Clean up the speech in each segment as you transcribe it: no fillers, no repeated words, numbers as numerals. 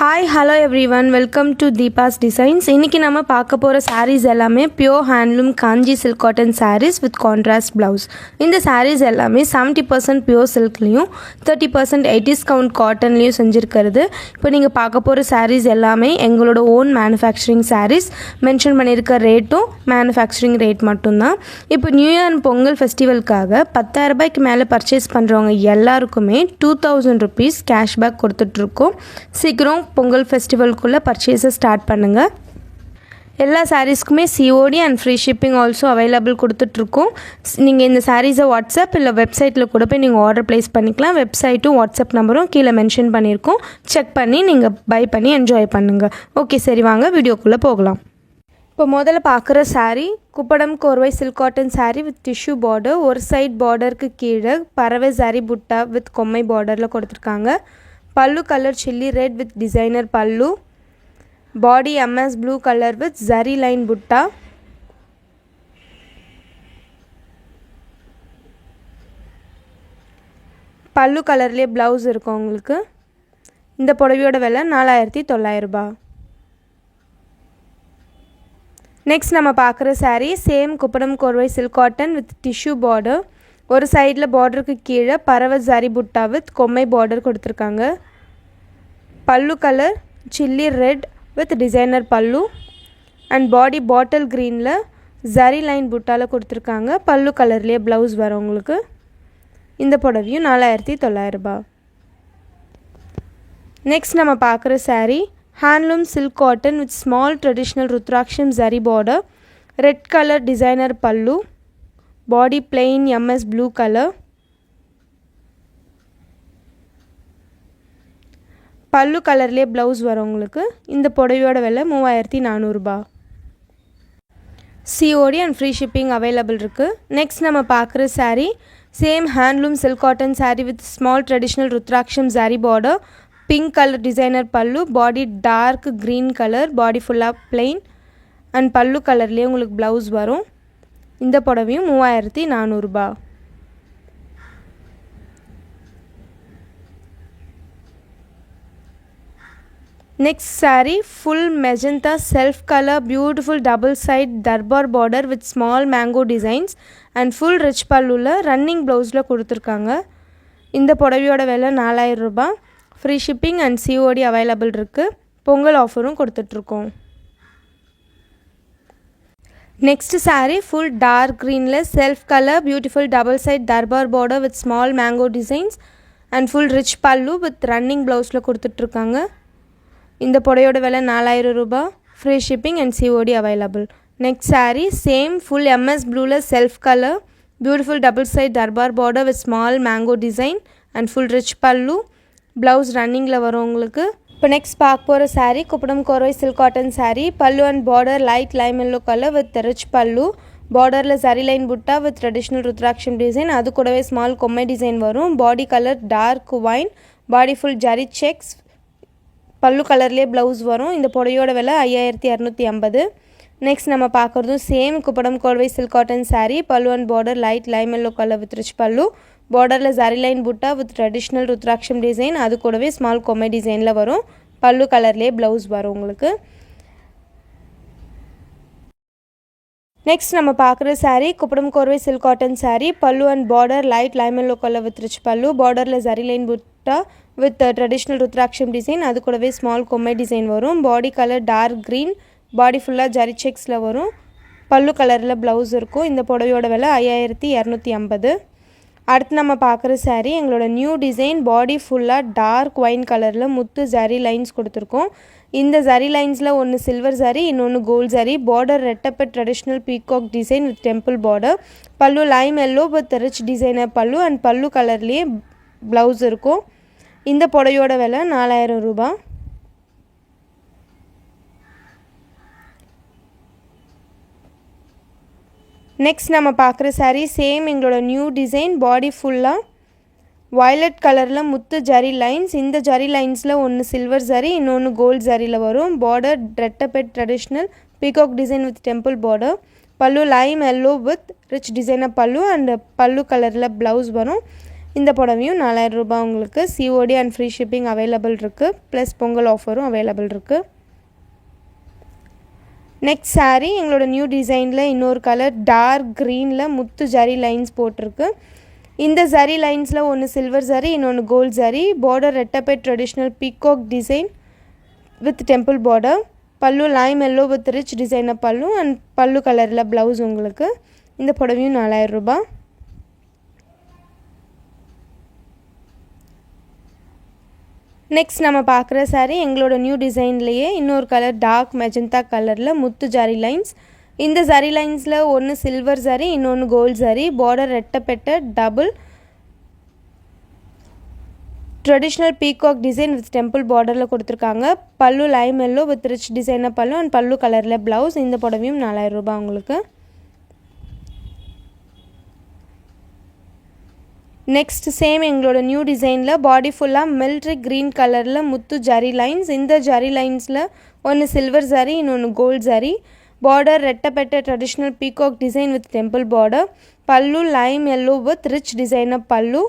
Hi, hello everyone. Welcome to Deepa's Designs. இன்னைக்கு நம்ம பார்க்க போற sarees எல்லாமே pure handloom Kanchi silk cotton sarees with contrast blouse. இந்த sarees எல்லாமே 70% pure silkலயும் 30% 80s count cottonலயும் செஞ்சிருக்கிறது. இப்போ நீங்க பார்க்க போற sarees எல்லாமே எங்களோட own manufacturing sarees. மென்ஷன் பண்ணிருக்க ரேட்டும் manufacturing rate மட்டும்தான். இப்போ நியூ இயர் அண்ட் பொங்கல் ஃபெஸ்டிவல்காக 10000 ரூபாய்க்கு மேல பர்ச்சேஸ் பண்றவங்க எல்லாருக்குமே 2000 rupees cashback கொடுத்துட்டு இருக்கோம். சீக்கிரம் பொங்கல் ஃபெஸ்டிவல்குள்ளே பர்ச்சேஸை ஸ்டார்ட் பண்ணுங்கள். எல்லா சாரீஸ்க்குமே COD and free shipping also available கொடுத்துட்ருக்கோம். நீங்கள் இந்த சாரீஸை வாட்ஸ்அப் இல்லை வெப்சைட்டில் கூட போய் நீங்கள் ஆர்டர் ப்ளேஸ் பண்ணிக்கலாம். வெப்சைட்டும் வாட்ஸ்அப் நம்பரும் கீழே மென்ஷன் பண்ணியிருக்கோம். செக் பண்ணி நீங்கள் பை பண்ணி என்ஜாய் பண்ணுங்கள். ஓகே, சரி வாங்க வீடியோக்குள்ளே போகலாம். இப்போ முதல்ல பார்க்குற சாரீ குப்படம் கோர்வை silk cotton sari with tissue border. ஒரு சைட் பார்டருக்கு கீழே பறவை சாரீ புட்டா வித் கொம்மை பார்டரில் கொடுத்துருக்காங்க. pallu color chilli red with designer pallu, body ms blue color with zari line butta, pallu color le blouse irukum ungalku. இந்த புடவையோட விலை 4900 ரூபாய். நெக்ஸ்ட் நம்ம பார்க்குற saree சேம் குப்படம் கோர்வை silk cotton with tissue border. ஒரு சைடில் பார்டருக்கு கீழே பறவை ஜரி புட்டா வித் கொம்மை பார்டர் கொடுத்துருக்காங்க. பல்லு colour chilli red with designer pallu and body பாட்டில் க்ரீனில் ஜரி லைன் புட்டாவில் கொடுத்துருக்காங்க. பல்லு கலர்லேயே ப்ளவுஸ் வரும் உங்களுக்கு. இந்த புடவையும் 4900 ரூபாய். நெக்ஸ்ட் நம்ம பார்க்குற saree handloom silk cotton with small traditional ருத்ராட்சம் zari border. Red colour designer pallu, body plain ms blue color, பல்லு கலர்லேயே ப்ளவுஸ் வரும் உங்களுக்கு. இந்த புடவையோட விலை 3400 ரூபாய். COD and free shipping available இருக்குது. நெக்ஸ்ட் நம்ம பார்க்குற saree same handloom silk cotton saree with small traditional ருத்ராட்சம் zari border. Pink colour designer pallu, body dark green colour, body ஃபுல்லாக பிளெயின் அண்ட் பல்லு கலர்லேயே உங்களுக்கு ப்ளவுஸ் வரும். இந்த புடவையும் 3400 ரூபாய். Next saree full magenta self colour beautiful double side Darbar border with small mango designs and full rich பல்லுவில் running ப்ளவுஸில் கொடுத்துருக்காங்க. இந்த புடவையோட விலை 4000 ரூபாய். Free shipping and COD available இருக்குது. பொங்கல் ஆஃபரும் கொடுத்துட்ருக்கோம். நெக்ஸ்ட் saree ஃபுல் டார்க் க்ரீனில் self colour beautiful double side Darbar border with small mango designs and full rich pallu with running ப்ளவுஸில் கொடுத்துட்ருக்காங்க. இந்த புடவையோட விலை 4000 ரூபாய். Free shipping and COD available. Next saree same full ms ப்ளூவில் self colour beautiful double side Darbar border with small mango design and full rich pallu, blouse ரன்னிங்கில் வரும் உங்களுக்கு. இப்போ நெக்ஸ்ட் பார்க்க போகிற saree குப்படம் கோர்வை silk cotton saree. Pallu and border light lime yellow colour with rich pallu, பார்டரில் ஜரி லைன் புட்டா வித் ட்ரெடிஷ்னல் ருத்ராட்சம் டிசைன், அது கூடவே ஸ்மால் கொம்மை டிசைன் வரும். Body colour dark wine, body full ஜரி செக்ஸ், பல்லு கலர்லேயே ப்ளவுஸ் வரும். இந்த புடவையோட விலை 5250. நெக்ஸ்ட் நம்ம பார்க்குறதும் சேம் குப்படம் கோர்வை silk cotton saree. Pallu and border light lime yellow colour with rich pallu, பார்டரில் ஜரி லைன் புட்டா வித் ட்ரெடிஷ்னல் ருத்ராட்சம் டிசைன், அது கூடவே ஸ்மால் கொம்மை டிசைனில் வரும். பல்லு கலர்லேயே ப்ளவுஸ் வரும் உங்களுக்கு. நெக்ஸ்ட் நம்ம பார்க்குற saree குப்படம் கோர்வை silk cotton saree. Pallu and border light lime yellow colour with rich pallu, பார்டரில் ஜரி லைன் புட்டா வித் ட்ரெடிஷ்னல் ருத்ராட்சம் டிசைன், அது கூடவே ஸ்மால் கொம்மை டிசைன் வரும். Body colour dark green, body ஃபுல்லாக ஜரி செக்ஸில் வரும். பல்லு கலரில் ப்ளவுஸ் இருக்கும். இந்த புடவையோட விலை 5250. அடுத்து நம்ம பார்க்குற saree எங்களோட நியூ டிசைன். பாடி ஃபுல்லாக டார்க் ஒயின் கலரில் முத்து ஜரி லைன்ஸ் கொடுத்துருக்கோம். இந்த ஜரி லைன்ஸில் ஒன்று சில்வர் ஜரி, இன்னொன்று கோல்ட் ஜரி. பார்டர் ரெட்டப்பட் traditional peacock design with temple border. Pallu lime yellow with rich designer pallu and pallu கலர்லேயே ப்ளவுஸ் இருக்கும். இந்த புடவையோட விலை 4000 ரூபாய். நெக்ஸ்ட் நம்ம பார்க்குற saree சேம் எங்களோட நியூ டிசைன். பாடி ஃபுல்லாக வயலட் கலரில் முத்து ஜரி லைன்ஸ். இந்த ஜரி லைன்ஸில் ஒன்று சில்வர் ஜரி, இன்னொன்று கோல்ட் ஜரியில் வரும். பார்டர் ரெட்டப்பெட் traditional peacock design with temple border. Pallu lime yellow with rich designer pallu and pallu கலரில் ப்ளவுஸ் வரும். இந்த புடவையும் 4000 ரூபாய் உங்களுக்கு. COD and free shipping available இருக்குது. ப்ளஸ் பொங்கல் ஆஃபரும் அவைலபிள் இருக்குது. நெக்ஸ்ட் saree எங்களோட நியூ டிசைனில் இன்னொரு கலர் டார்க் க்ரீனில் முத்து ஜரி லைன்ஸ் போட்டிருக்கு. இந்த ஜரி லைன்ஸில் ஒன்று சில்வர் ஜரி, இன்னொன்று கோல்ட் ஜரி. பார்டர் ரெட்டப்பேட் traditional peacock design with temple border. Pallu lime yellow with rich designer pallu and pallu கலரில் ப்ளவுஸ் உங்களுக்கு. இந்த புடவையும் 4000 ரூபாய். நெக்ஸ்ட் நம்ம பார்க்குற saree எங்களோட நியூ டிசைன்லேயே இன்னொரு கலர் டார்க் மெஜந்தா கலரில் முத்து ஜரி லைன்ஸ். இந்த ஜரி லைன்ஸில் ஒன்று சில்வர் ஜரி, இன்னொன்று கோல்ட் ஜரி. பார்டர் ரெட்டப்பெட்ட double traditional peacock design with temple பார்டரில் கொடுத்துருக்காங்க. Pallu lime yellow with rich designer pallu and pallu கலரில் ப்ளவுஸ். இந்த புடவையும் 4000 ரூபாய் உங்களுக்கு. நெக்ஸ்ட் சேம் எங்களோட நியூ டிசைனில் பாடி ஃபுல்லாக மில்ட்ரி க்ரீன் கலரில் முத்து ஜரி லைன்ஸ். இந்த ஜரி லைன்ஸில் ஒன்று சில்வர் ஜரி, இன்னொன்று கோல்ட் ஜரி. பார்டர் ரெட்டப்பெட்ட traditional peacock design with temple border. Pallu lime yellow with rich designer pallu.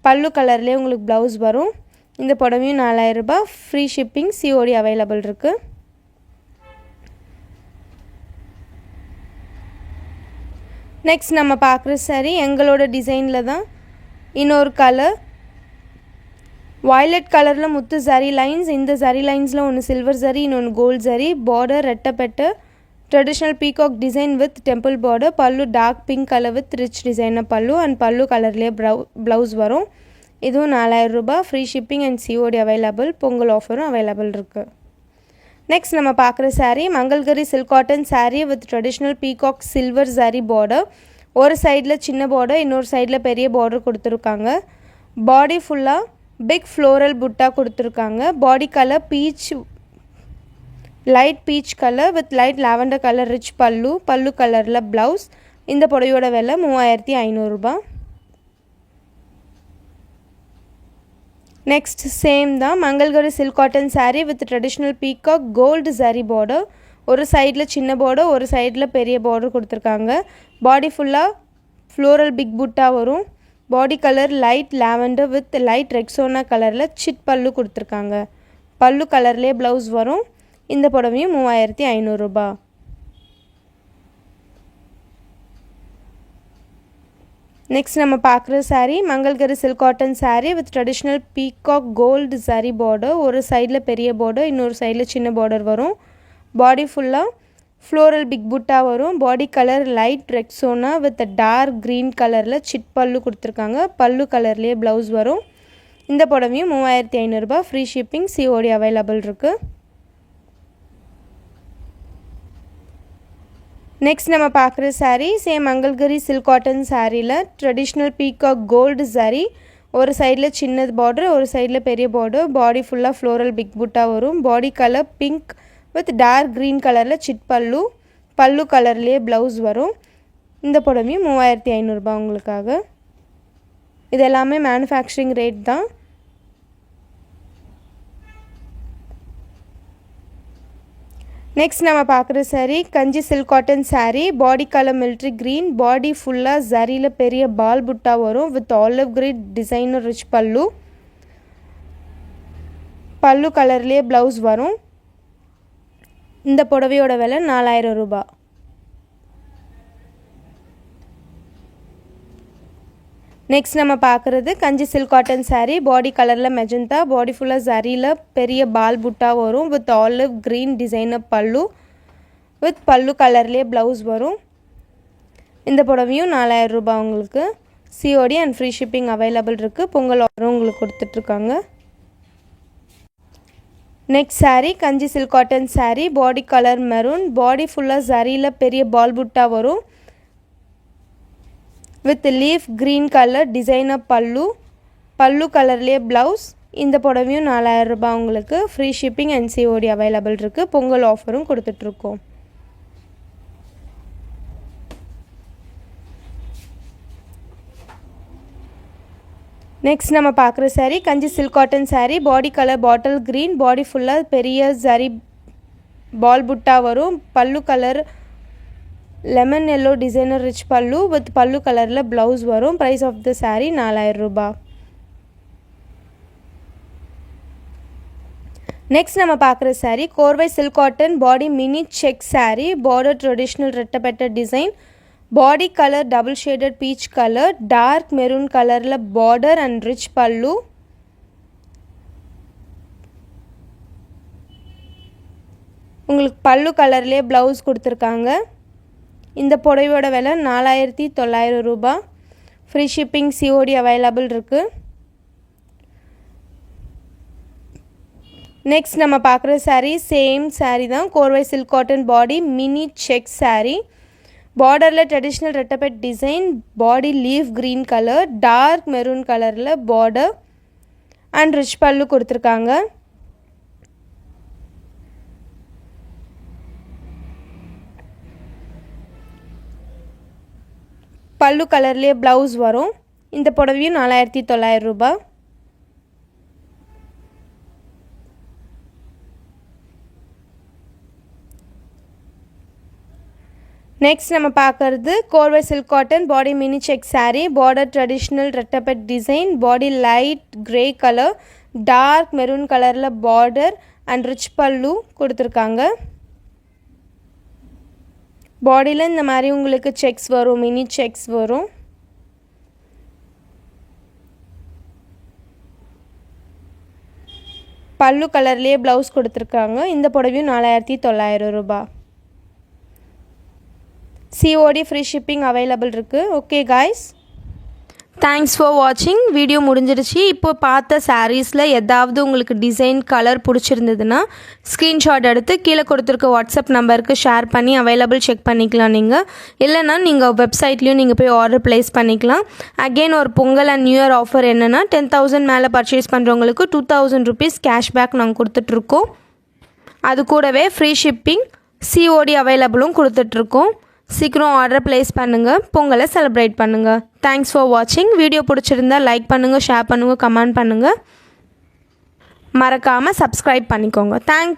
Pallu கலர்லேயே உங்களுக்கு ப்ளவுஸ் வரும். இந்த புடவையும் 4000 ரூபாய். ஃப்ரீ ஷிப்பிங் COD அவைலபிள் இருக்குது. நெக்ஸ்ட் நம்ம பார்க்குற saree எங்களோட டிசைனில் தான் இன்னொரு கலர் வயலட் கலரில் முத்து ஜரி லைன்ஸ். இந்த ஜரி லைன்ஸில் ஒன்று சில்வர் ஜரி, இன்னொன்று கோல்ட் ஜரி. பார்டர் ரெட்டப்பெட்ட traditional peacock design with temple border. Pallu dark pink colour with rich designer pallu and pallu கலர்லேயே ப்ளவுஸ் வரும். இதுவும் 4000 ரூபாய். Free shipping and COD available. Pongal ஆஃபரும் அவைலபிள் இருக்குது. நெக்ஸ்ட் நம்ம பார்க்குற saree Mangalagiri silk cotton saree with traditional peacock silver zari border. ஒரு சைடில் சின்ன பார்டர், இன்னொரு சைடில் பெரிய பார்டர் கொடுத்துருக்காங்க. பாடி ஃபுல்லாக பிக் ஃப்ளோரல் புட்டா கொடுத்துருக்காங்க. பாடி colour beach, light peach colour with light lavender colour rich pallu. பல்லு கலரில் ப்ளவுஸ். இந்த புடவையோட விலை 3500 ரூபாய். நெக்ஸ்ட் சேம் தான் Mangalagiri silk cotton saree with traditional peacock gold zari border. ஒரு சைடில் சின்ன பார்டர், ஒரு சைடில் பெரிய பார்டர் கொடுத்துருக்காங்க. பாடி ஃபுல்லாக ஃப்ளோரல் பிக் புட்டா வரும். Body colour light lavender with light Rexona கலரில் சிட் பல்லு கொடுத்துருக்காங்க. பல்லு கலர்லேயே ப்ளவுஸ் வரும். இந்த புடவையும் 3500 ரூபாய். நெக்ஸ்ட் நம்ம பார்க்குற saree Mangalagiri silk cotton saree with traditional peacock gold zari border. ஒரு சைடில் பெரிய பார்டர், இன்னொரு சைடில் சின்ன பார்டர் வரும். பாடி ஃபுல்லாக ஃப்ளோரல் பிக் புட்டா வரும். Body colour light Rexona with dark green கலரில் சிட் பல்லு கொடுத்துருக்காங்க. பல்லு கலர்லேயே ப்ளவுஸ் வரும். இந்த புடவையும் 3500 ரூபாய். ஃப்ரீ ஷிப்பிங் COD அவைலபிள் இருக்குது. நெக்ஸ்ட் நம்ம பார்க்குற saree சேம் மங்கல்கரி சில்க் காட்டன் சாரியில் ட்ரெடிஷ்னல் பீகாக் கோல்டு ஜரி. ஒரு சைடில் சின்ன பார்டர், ஒரு சைடில் பெரிய பார்டர். பாடி ஃபுல்லாக ஃப்ளோரல் பிக் புட்டா வரும். Body colour pink with dark green கலரில் சிட் பல்லு. பல்லு கலர்லேயே ப்ளவுஸ் வரும். இந்த புடவையும் 3500 ரூபாய் உங்களுக்காக. இது எல்லாமே மேனுஃபேக்சரிங் ரேட் தான். நெக்ஸ்ட் நம்ம பார்க்குற saree Kanchi silk cotton saree. Body colour military green. Body ஃபுல்லாக ஜரியில் பெரிய பால் புட்டா வரும் with olive green designer rich pallu. Pallu கலர்லேயே ப்ளவுஸ் வரும். இந்த புடவையோட விலை 4000 ரூபாய். நெக்ஸ்ட் நம்ம பார்க்குறது கஞ்சி சில்க் காட்டன் saree. பாடி கலரில் மெஜந்தா. பாடி ஃபுல்லாக ஜரியில் பெரிய பால் புட்டா வரும் வித் ஆலிவ் க்ரீன் டிசைனர் பல்லு. வித் பல்லு கலர்லேயே ப்ளவுஸ் வரும். இந்த புடவையும் 4000 ரூபாய் உங்களுக்கு. COD and free shipping available இருக்குது. பொங்கல் ஆஃபரும் உங்களுக்கு கொடுத்துட்ருக்காங்க. Next saree Kanchi silk cotton saree. Body colour maroon. Body ஃபுல்லாக ஜரியில் பெரிய பால் புட்டா வரும் with leaf green colour designer pallu. Pallu கலர்லேயே ப்ளவுஸ். இந்த புடவையும் 4000 ரூபாய் உங்களுக்கு. Free shipping and COD available இருக்குது. பொங்கல் ஆஃபரும் கொடுத்துட்ருக்கோம். நெக்ஸ்ட் நம்ம பார்க்குற saree Kanchi silk cotton saree. Body colour bottle green. Body ஃபுல்லாக பெரிய ஜரி பால் புட்டா வரும். பல்லு colour lemon yellow designer rich pallu with pallu colorல blouse வரும். price of the saree 4000 ரூபாய். நெக்ஸ்ட் நம்ம பார்க்குற saree கோர்வை silk cotton body mini check saree border traditional ரெட்டப்பட்ட design body color double shaded peach color dark maroon colorல border and rich pallu உங்களுக்கு பல்லு கலர்லயே blouse கொடுத்திருக்காங்க. இந்த புடவையோட விலை 4900 ரூபாய். free shipping COD available இருக்கு. நெக்ஸ்ட் நம்ம பார்க்குற saree சேம் saree தான் கோர்வை silk cotton body mini check saree borderல traditional ரெட்டப்பட் design body leaf green color dark maroon colorல border and rich pallu கொடுத்திருக்காங்க. பல்லு கலர்லயே blouse வரும். இந்த புடவையும் 4900 ரூபாய். நெக்ஸ்ட் நம்ம பார்க்கிறது கோர்வை silk cotton body mini check saree border traditional ரெட்டப்பட் design body light gray color dark maroon colorல border and rich pallu கொடுத்திருக்காங்க. பாடியில் இந்த மாதிரி உங்களுக்கு செக்ஸ் வரும், மினி செக்ஸ் வரும். பல்லு கலர்லேயே ப்ளவுஸ் கொடுத்துருக்காங்க. இந்த புடவையும் 4900 ரூபாய். COD free shipping available இருக்கு. ஓகே guys, தேங்க்ஸ் ஃபார் வாட்சிங். வீடியோ முடிஞ்சிருச்சு. இப்போ பார்த்த சாரீஸில் ஏதாவது உங்களுக்கு டிசைன் கலர் பிடிச்சிருந்ததுன்னா ஸ்க்ரீன்ஷாட் எடுத்து கீழே கொடுத்துருக்க வாட்ஸ்அப் நம்பருக்கு ஷேர் பண்ணி அவைலபிள் செக் பண்ணிக்கலாம். நீங்கள் இல்லைனா நீங்கள் வெப்சைட்லேயும் நீங்கள் போய் ஆர்டர் ப்ளேஸ் பண்ணிக்கலாம். அகெயின் ஒரு Pongal and new year offer என்னென்னா 10,000 மேலே பர்ச்சேஸ் பண்ணுறவங்களுக்கு 2000 rupees கேஷ்பேக் நாங்கள் கொடுத்துட்ருக்கோம். அது கூடவே ஃப்ரீ ஷிப்பிங் COD அவைலபிளும் கொடுத்துட்ருக்கோம். சீக்கிரம் ஆர்டர் ப்ளேஸ் பண்ணுங்கள், பொங்கலை செலிப்ரேட் பண்ணுங்கள். தேங்க்ஸ் ஃபார் வாட்சிங். வீடியோ பிடிச்சிருந்தா லைக் பண்ணுங்கள், ஷேர் பண்ணுங்கள், கமெண்ட் பண்ணுங்கள். மறக்காமல் சப்ஸ்கிரைப் பண்ணிக்கோங்க. தேங்க்யூ.